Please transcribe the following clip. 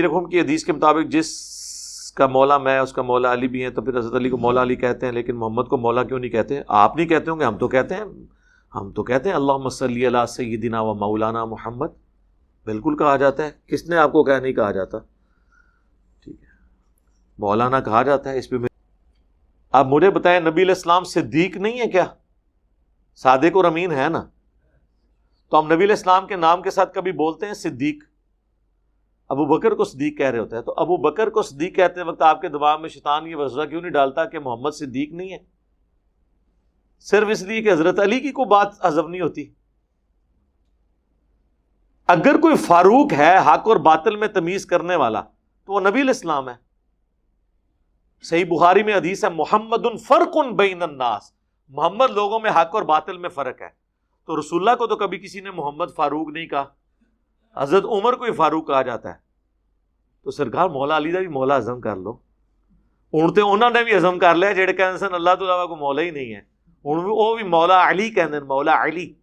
رقم کی حدیث کے مطابق جس کا مولا میں اس کا مولا علی بھی ہیں، تو پھر حضرت علی کو مولا علی کہتے ہیں، لیکن محمد کو مولا کیوں نہیں کہتے؟ آپ نہیں کہتے ہوں گے، ہم تو کہتے ہیں. ہم تو کہتے ہیں اللہم صلی علی سیدنا و مولانا محمد. بالکل کہا جاتا ہے. کس نے آپ کو کہا نہیں کہا جاتا؟ ٹھیک ہے، مولانا کہا جاتا ہے. اس پہ آپ مجھے بتائیں، نبی علیہ السلام صدیق نہیں ہے کیا؟ صادق اور امین ہے نا. تو ہم نبی علیہ السلام کے نام کے ساتھ کبھی بولتے ہیں صدیق؟ ابو بکر کو صدیق کہہ رہے ہوتے ہیں. تو ابو بکر کو صدیق کہتے وقت آپ کے دماغ میں شیطان یہ وسوسہ کیوں نہیں ڈالتا کہ محمد صدیق نہیں ہے؟ صرف اس لیے کہ حضرت علی کی کوئی بات ہضم نہیں ہوتی. اگر کوئی فاروق ہے حق اور باطل میں تمیز کرنے والا تو وہ نبی علیہ السلام ہے. صحیح بخاری میں حدیث ہے محمد فرق بین الناس، محمد لوگوں میں حق اور باطل میں فرق ہے. تو رسول اللہ کو تو کبھی کسی نے محمد فاروق نہیں کہا. حضرت عمر کو ہی فاروق کہا جاتا ہے. تو سرکار مولا علی دا بھی مولا ہضم کر لو. ہوں تو انہوں نے بھی ہضم کر لیا جہے کہتے سن اللہ تو علاوہ کو مولا ہی نہیں ہے. ہوں وہ بھی مولا علی کہتے ہیں، مولا علی.